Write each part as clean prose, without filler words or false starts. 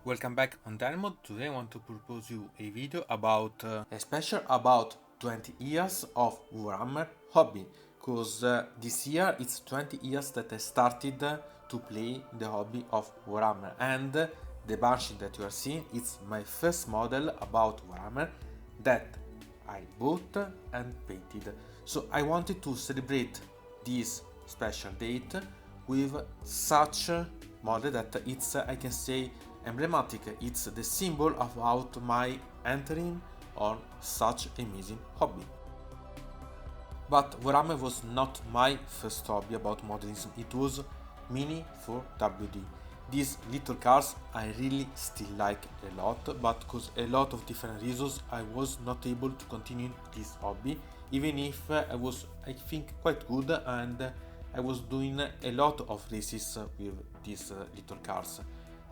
Welcome back on Dynamo. Today I want to propose you a video about a special about 20 years of Warhammer hobby, because this year it's 20 years that I started to play the hobby of Warhammer, and the Banshee that you are seeing it's my first model about Warhammer that I bought and painted. So I wanted to celebrate this special date with such a model that it's I can say emblematic. It's the symbol about my entering on such amazing hobby. But Warhammer was not my first hobby about modelism, it was Mini for WD. These little cars I really still like a lot, but because a lot of different reasons I was not able to continue this hobby, even if I was I think quite good and I was doing a lot of races with these little cars.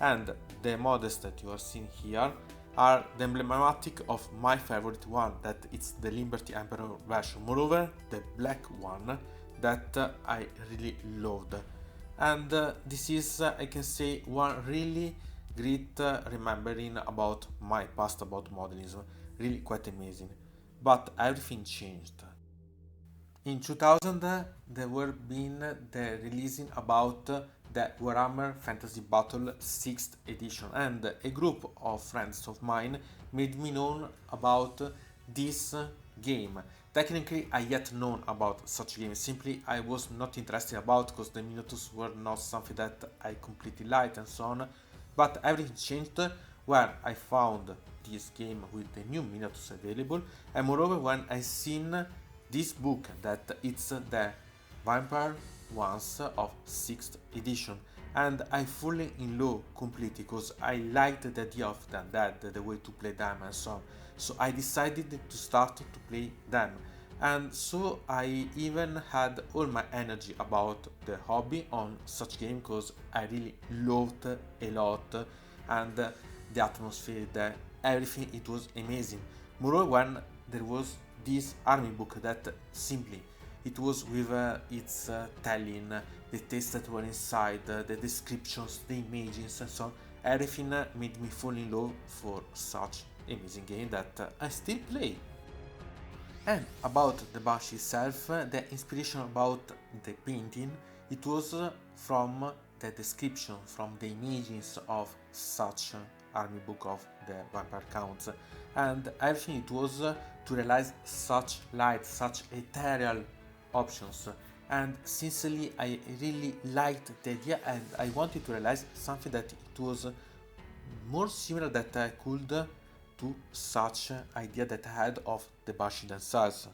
And the models that you are seeing here are the emblematic of my favorite one, that it's the Liberty Emperor version, moreover the black one that I really loved. And this is I can say one really great remembering about my past about modelism, really quite amazing. But everything changed. In 2000, there were been the releasing about the Warhammer Fantasy Battle 6th edition, and a group of friends of mine made me know about this game. Technically, I yet known about such games. Simply, I was not interested about because the Minotaurs were not something that I completely liked and so on. But everything changed when I found this game with the new Minotaurs available, and moreover when I seen this book that it's the Vampire Ones of 6th edition, and I fully in love completely because I liked the idea of them, that the way to play them and so on. So I decided to start to play them, and so I even had all my energy about the hobby on such game because I really loved a lot, and the atmosphere, the everything, it was amazing. Moreover, when there was this army book that simply it was with its telling, the text that were inside, the descriptions, the images and so on, everything made me fall in love for such amazing game that I still play. And about the Banshee itself, the inspiration about the painting, it was from the description, from the images of such army book of the vampire counts, and everything it was to realize such light, such ethereal options. And sincerely, I really liked the idea, and I wanted to realize something that it was more similar that I could to such idea that I had of the Banshee themselves.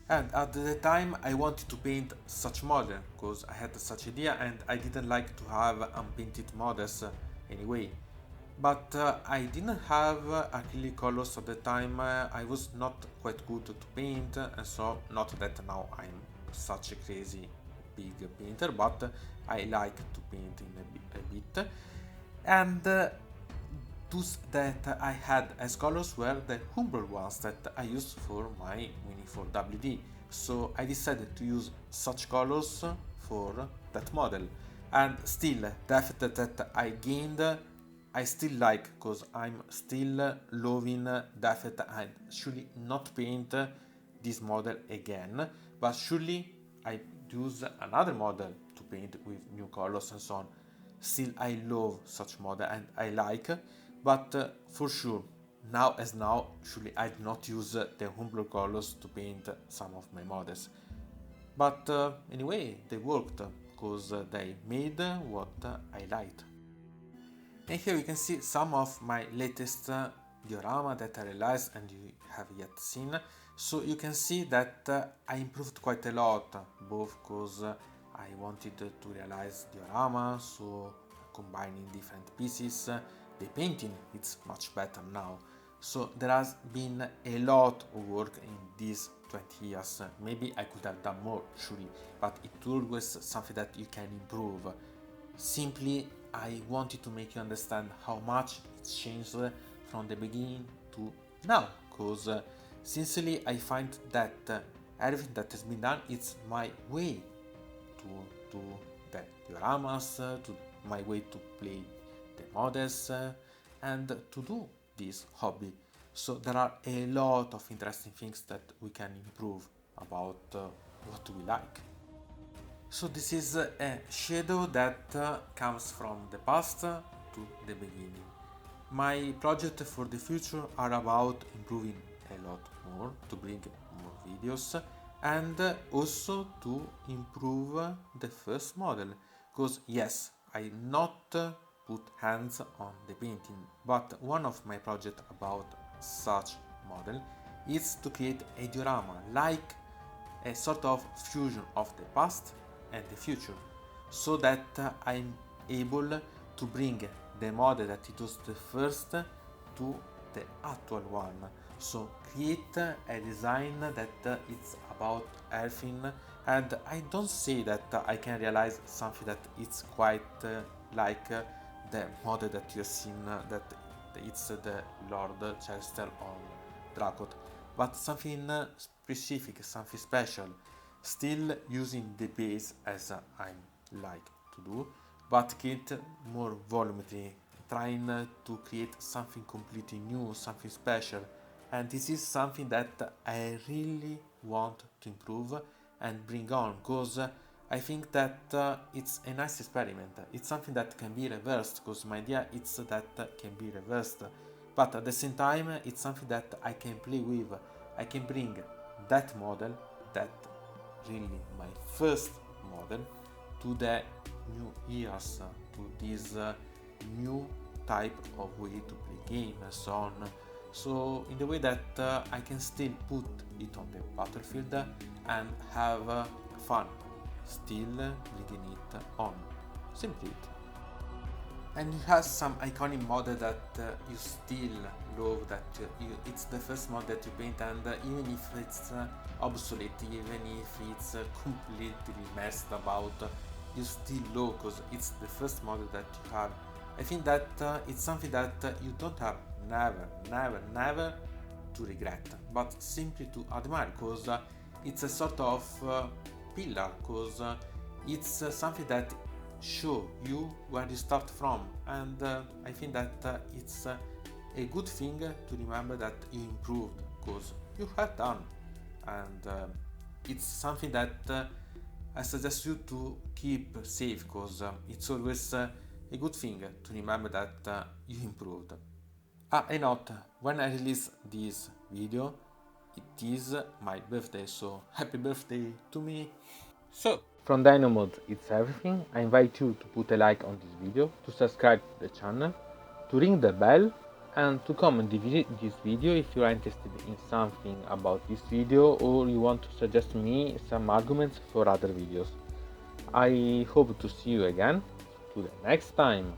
And at the time I wanted to paint such model because I had such idea and I didn't like to have unpainted models anyway. But I didn't have acrylic colors at the time, I was not quite good to paint, and so not that now I'm such a crazy big painter, but I like to paint in a bit. And those that I had as colors were the humble ones that I used for my Mini 4WD. So I decided to use such colors for that model. And still, the effect that I gained, I still like, because I'm still loving the effect. I surely not paint this model again, but surely I use another model to paint with new colors and so on. Still, I love such model and I like, but for sure, now as now, surely I do not use the humbler colors to paint some of my models. But anyway, they worked because they made what I liked. And here you can see some of my latest diorama that I realized and you have yet seen. So you can see that I improved quite a lot, both because I wanted to realize diorama, so combining different pieces. The painting it's much better now. So there has been a lot of work in these 20 years. Maybe I could have done more, surely, but it's always something that you can improve. Simply, I wanted to make you understand how much it's changed from the beginning to now, because sincerely I find that everything that has been done it's my way to do the dioramas, to my way to play the models, and to do this hobby. So there are a lot of interesting things that we can improve about what we like. So this is a shadow that comes from the past to the beginning. My projects for the future are about improving a lot more, to bring more videos, and also to improve the first model. Because yes, I not put hands on the painting, but one of my projects about such model is to create a diorama, like a sort of fusion of the past and the future, so that I'm able to bring the model that it was the first to the actual one. So create a design that it's about everything, and I don't say that I can realize something that it's quite like the model that you've seen, that it's the Lord Chester on Dracot, but something specific, something special, still using the base as I like to do, but create more volumetry, trying to create something completely new, something special. And this is something that I really want to improve and bring on, because I think that it's a nice experiment. It's something that can be reversed, because my idea is that can be reversed, but at the same time it's something that I can play with. I can bring that model, that really my first model, to the new years, to this new type of way to play game and so on. So in the way that I can still put it on the battlefield and have fun, still bringing it on. Simply it. And you have some iconic model that you still love, that it's the first mod that you paint, and even if it's obsolete, even if it's completely messed about, you still love because it's the first model that you have. I think that it's something that you don't have never to regret, but simply to admire, because it's a sort of pillar, because it's something that show you where you start from, and I think that it's a good thing to remember that you improved, because you have done, and it's something that I suggest you to keep safe, because it's always a good thing to remember that you improved. A note, when I release this video, it is my birthday, so happy birthday to me. So, from Dynamod, it's everything. I invite you to put a like on this video, to subscribe to the channel, to ring the bell, and to comment this video if you are interested in something about this video, or you want to suggest me some arguments for other videos. I hope to see you again. To the next time.